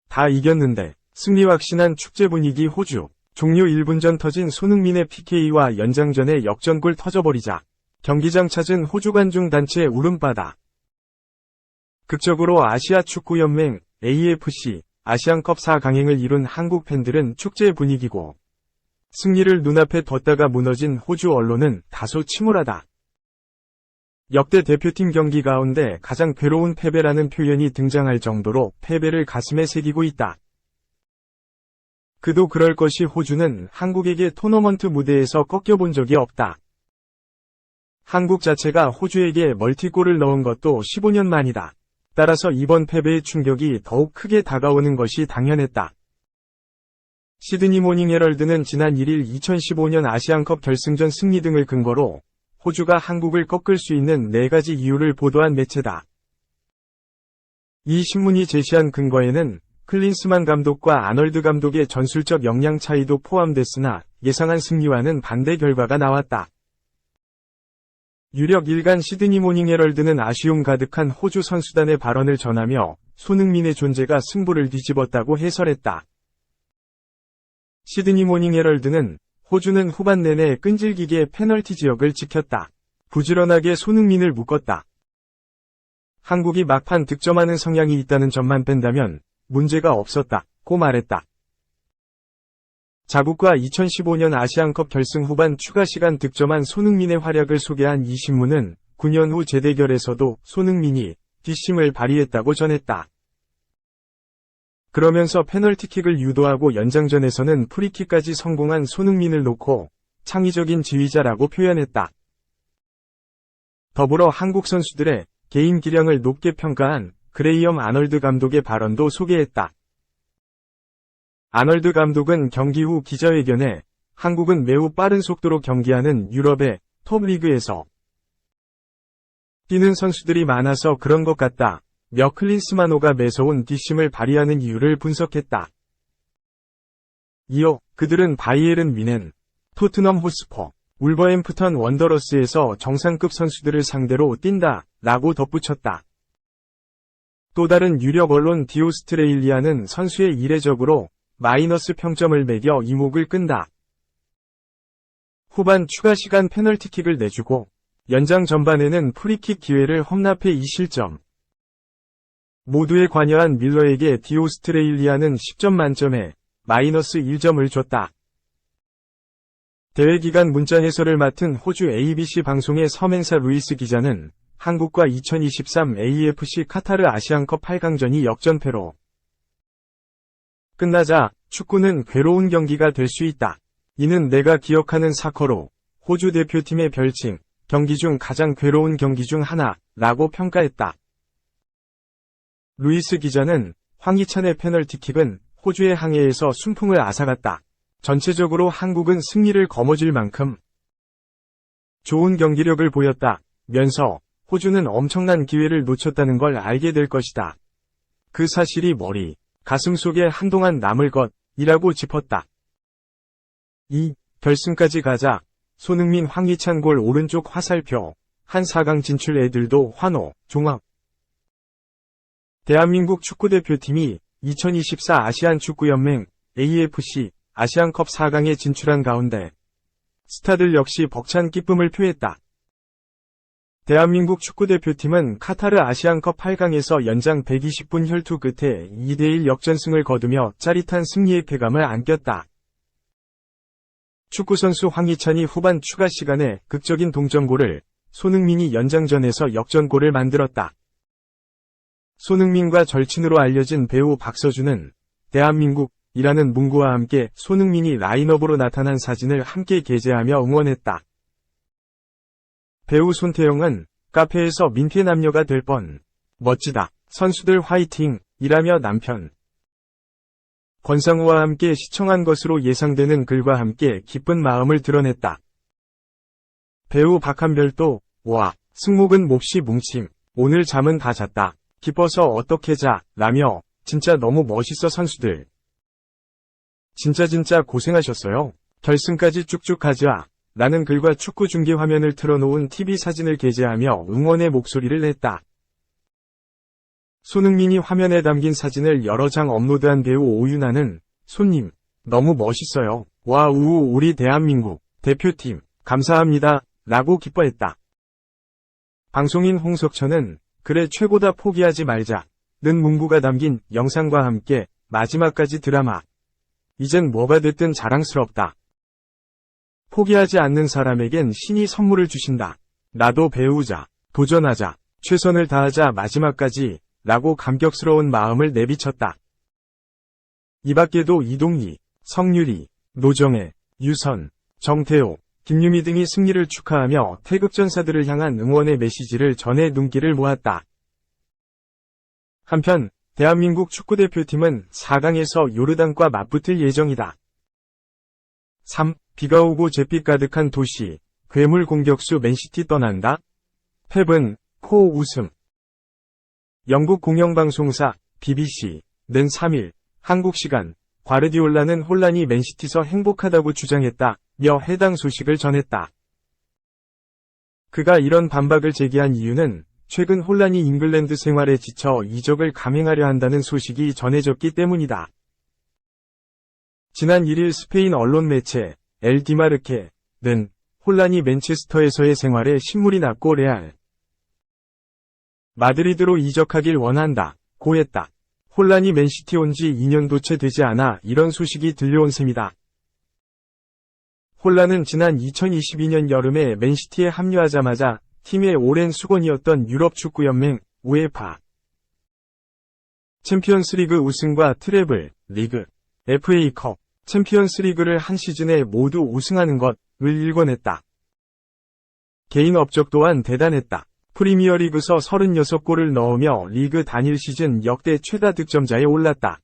다 이겼는데 승리 확신한 축제 분위기 호주. 종료 1분 전 터진 손흥민의 PK와 연장전에 역전골 터져버리자 경기장 찾은 호주 관중 단체의 울음바다. 극적으로 아시아축구연맹 AFC 아시안컵 4강행을 이룬 한국 팬들은 축제 분위기고, 승리를 눈앞에 뒀다가 무너진 호주 언론은 다소 침울하다. 역대 대표팀 경기 가운데 가장 괴로운 패배라는 표현이 등장할 정도로 패배를 가슴에 새기고 있다. 그도 그럴 것이 호주는 한국에게 토너먼트 무대에서 꺾여본 적이 없다. 한국 자체가 호주에게 멀티골을 넣은 것도 15년 만이다. 따라서 이번 패배의 충격이 더욱 크게 다가오는 것이 당연했다. 시드니 모닝 헤럴드는 지난 1일 2015년 아시안컵 결승전 승리 등을 근거로 호주가 한국을 꺾을 수 있는 4가지 이유를 보도한 매체다. 이 신문이 제시한 근거에는 클린스만 감독과 아널드 감독의 전술적 역량 차이도 포함됐으나 예상한 승리와는 반대 결과가 나왔다. 유력 일간 시드니 모닝 헤럴드는 아쉬움 가득한 호주 선수단의 발언을 전하며 손흥민의 존재가 승부를 뒤집었다고 해설했다. 시드니 모닝 헤럴드는 호주는 후반 내내 끈질기게 페널티 지역을 지켰다. 부지런하게 손흥민을 묶었다. 한국이 막판 득점하는 성향이 있다는 점만 뺀다면 문제가 없었다고 말했다. 자국과 2015년 아시안컵 결승 후반 추가 시간 득점한 손흥민의 활약을 소개한 이 신문은 9년 후 재대결에서도 손흥민이 뒷심을 발휘했다고 전했다. 그러면서 페널티킥을 유도하고 연장전에서는 프리킥까지 성공한 손흥민을 놓고 창의적인 지휘자라고 표현했다. 더불어 한국 선수들의 개인 기량을 높게 평가한 그레이엄 아널드 감독의 발언도 소개했다. 아널드 감독은 경기 후 기자회견에 한국은 매우 빠른 속도로 경기하는 유럽의 톱리그에서 뛰는 선수들이 많아서 그런 것 같다. 며 클린스만호가 매서운 뒷심을 발휘하는 이유를 분석했다. 이어 그들은 바이에른 뮌헨, 토트넘 호스퍼, 울버햄프턴 원더러스에서 정상급 선수들을 상대로 뛴다 라고 덧붙였다. 또 다른 유력 언론 디오스트레일리아는 선수에 이례적으로 마이너스 평점을 매겨 이목을 끈다. 후반 추가 시간 페널티킥을 내주고 연장 전반에는 프리킥 기회를 험납해 2실점. 모두에 관여한 밀러에게 디오스트레일리아는 10점 만점에 마이너스 1점을 줬다. 대회 기간 문자 해설을 맡은 호주 ABC 방송의 서멘사 루이스 기자는 한국과 2023 AFC 카타르 아시안컵 8강전이 역전패로 끝나자 축구는 괴로운 경기가 될 수 있다. 이는 내가 기억하는 사커로 호주 대표팀의 별칭, 경기 중 가장 괴로운 경기 중 하나라고 평가했다. 루이스 기자는 황희찬의 페널티킥은 호주의 항해에서 순풍을 앗아갔다. 전체적으로 한국은 승리를 거머쥘 만큼 좋은 경기력을 보였다면서 호주는 엄청난 기회를 놓쳤다는 걸 알게 될 것이다. 그 사실이 머리, 가슴 속에 한동안 남을 것이라고 짚었다. 결승까지 가자 손흥민 황희찬 골 오른쪽 화살표, 한 4강 진출 애들도 환호, 종합. 대한민국 축구대표팀이 2024 아시안축구연맹 AFC 아시안컵 4강에 진출한 가운데 스타들 역시 벅찬 기쁨을 표했다. 대한민국 축구대표팀은 카타르 아시안컵 8강에서 연장 120분 혈투 끝에 2대1 역전승을 거두며 짜릿한 승리의 쾌감을 안겼다. 축구선수 황희찬이 후반 추가 시간에 극적인 동점골을, 손흥민이 연장전에서 역전골을 만들었다. 손흥민과 절친으로 알려진 배우 박서준은 대한민국이라는 문구와 함께 손흥민이 라인업으로 나타난 사진을 함께 게재하며 응원했다. 배우 손태영은 카페에서 민폐 남녀가 될 뻔. 멋지다. 선수들 화이팅! 이라며 남편 권상우와 함께 시청한 것으로 예상되는 글과 함께 기쁜 마음을 드러냈다. 배우 박한별도 와, 승목은 몹시 뭉침. 오늘 잠은 다 잤다. 기뻐서 어떻게 자, 라며 진짜 너무 멋있어 선수들. 진짜 고생하셨어요. 결승까지 쭉쭉 가자. 라는 글과 축구 중계 화면을 틀어놓은 TV 사진을 게재하며 응원의 목소리를 냈다. 손흥민이 화면에 담긴 사진을 여러 장 업로드한 배우 오윤아는 손님, 너무 멋있어요. 와우, 우리 대한민국 대표팀 감사합니다. 라고 기뻐했다. 방송인 홍석천은 그래 최고다 포기하지 말자 는 문구가 담긴 영상과 함께 마지막까지 드라마. 이젠 뭐가 됐든 자랑스럽다. 포기하지 않는 사람에겐 신이 선물을 주신다. 나도 배우자, 도전하자, 최선을 다하자 마지막까지 라고 감격스러운 마음을 내비쳤다. 이 밖에도 이동희, 성유리, 노정혜, 유선, 정태호, 김유미 등이 승리를 축하하며 태극전사들을 향한 응원의 메시지를 전해 눈길을 모았다. 한편 대한민국 축구대표팀은 4강에서 요르단과 맞붙을 예정이다. 3. 비가 오고 잿빛 가득한 도시, 괴물 공격수 맨시티 떠난다? 펩은 코 웃음. 영국 공영방송사 BBC는 3일 한국 시간 과르디올라는 혼란이 맨시티서 행복하다고 주장했다며 해당 소식을 전했다. 그가 이런 반박을 제기한 이유는 최근 혼란이 잉글랜드 생활에 지쳐 이적을 감행하려 한다는 소식이 전해졌기 때문이다. 지난 1일 스페인 언론 매체 엘 디마르케는 혼란이 맨체스터에서의 생활에 신물이 났고 레알 마드리드로 이적하길 원한다 고 했다. 혼란이 맨시티 온 지 2년도 채 되지 않아 이런 소식이 들려온 셈이다. 혼란은 지난 2022년 여름에 맨시티에 합류하자마자 팀의 오랜 수건이었던 유럽축구연맹 우에파 챔피언스리그 우승과 트래블 리그 FA컵 챔피언스리그를 한 시즌에 모두 우승하는 것을 일궈냈다. 개인 업적 또한 대단했다. 프리미어리그서 36골을 넣으며 리그 단일 시즌 역대 최다 득점자에 올랐다.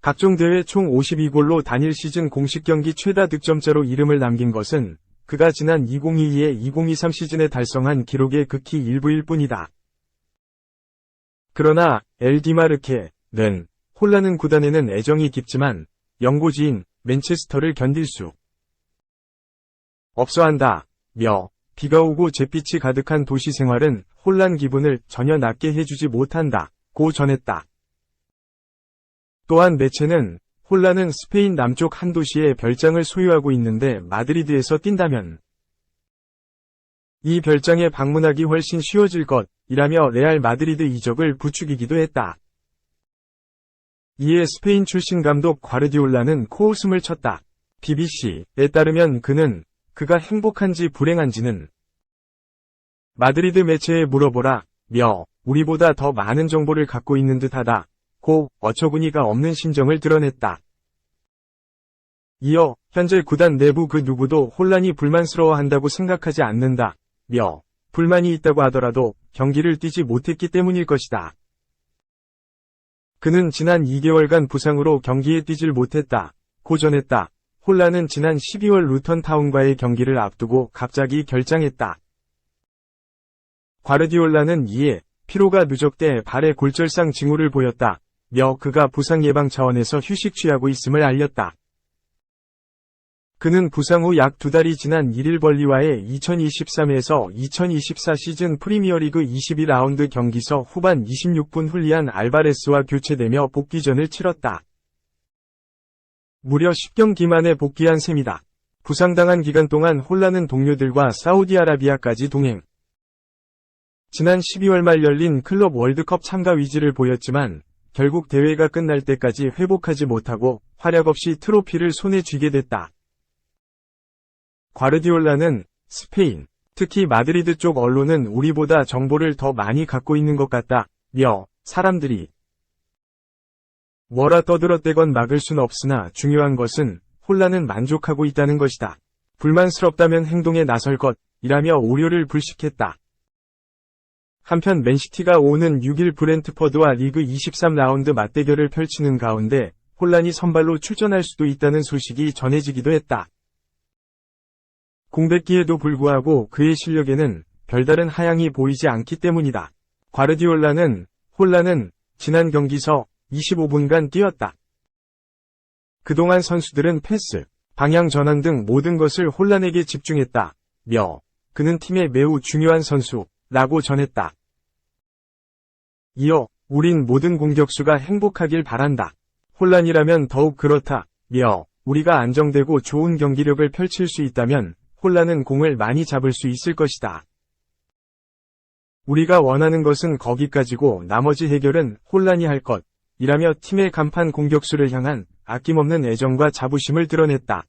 각종 대회 총 52골로 단일 시즌 공식 경기 최다 득점자로 이름을 남긴 것은 그가 지난 2022-2023 시즌에 달성한 기록의 극히 일부일 뿐이다. 그러나 엘 디마르케는 혼란은 구단에는 애정이 깊지만 연고지인 맨체스터를 견딜 수 없어 한다. 며 비가 오고 잿빛이 가득한 도시 생활은 혼란 기분을 전혀 낫게 해주지 못한다. 고 전했다. 또한 매체는 혼란은 스페인 남쪽 한 도시에 별장을 소유하고 있는데 마드리드에서 뛴다면 이 별장에 방문하기 훨씬 쉬워질 것이라며 레알 마드리드 이적을 부추기기도 했다. 이에 스페인 출신 감독 과르디올라는 코웃음을 쳤다. BBC에 따르면 그가 행복한지 불행한지는 마드리드 매체에 물어보라 며 우리보다 더 많은 정보를 갖고 있는 듯하다 고 어처구니가 없는 심정을 드러냈다. 이어 현재 구단 내부 그 누구도 혼란이 불만스러워한다고 생각하지 않는다 며 불만이 있다고 하더라도 경기를 뛰지 못했기 때문일 것이다. 그는 지난 2개월간 부상으로 경기에 뛰질 못했다 고 전했다. 혼란은 지난 12월 루턴 타운과의 경기를 앞두고 갑자기 결장했다. 과르디올라는 이에 피로가 누적돼 발에 골절상 징후를 보였다 며 그가 부상 예방 차원에서 휴식 취하고 있음을 알렸다. 그는 부상 후 약 2달이 지난 1일 벌리와의 2023에서 2024 시즌 프리미어리그 22라운드 경기서 후반 26분 훌리안 알바레스와 교체되며 복귀전을 치렀다. 무려 10경기 만에 복귀한 셈이다. 부상당한 기간 동안 혼란은 동료들과 사우디아라비아까지 동행. 지난 12월 말 열린 클럽 월드컵 참가 의지를 보였지만 결국 대회가 끝날 때까지 회복하지 못하고 활약 없이 트로피를 손에 쥐게 됐다. 과르디올라는 스페인, 특히 마드리드 쪽 언론은 우리보다 정보를 더 많이 갖고 있는 것 같다 며 사람들이 뭐라 떠들어대건 막을 순 없으나 중요한 것은 혼란은 만족하고 있다는 것이다. 불만스럽다면 행동에 나설 것이라며 우려를 불식했다. 한편 맨시티가 오는 6일 브렌트퍼드와 리그 23라운드 맞대결을 펼치는 가운데 혼란이 선발로 출전할 수도 있다는 소식이 전해지기도 했다. 공백기에도 불구하고 그의 실력에는 별다른 하향이 보이지 않기 때문이다. 과르디올라는 혼란은 지난 경기서 25분간 뛰었다. 그동안 선수들은 패스, 방향 전환 등 모든 것을 혼란에게 집중했다. 며 그는 팀의 매우 중요한 선수 라고 전했다. 이어 우린 모든 공격수가 행복하길 바란다. 혼란이라면 더욱 그렇다. 며 우리가 안정되고 좋은 경기력을 펼칠 수 있다면 혼란은 공을 많이 잡을 수 있을 것이다. 우리가 원하는 것은 거기까지고 나머지 해결은 혼란이 할 것. 이라며 팀의 간판 공격수를 향한 아낌없는 애정과 자부심을 드러냈다.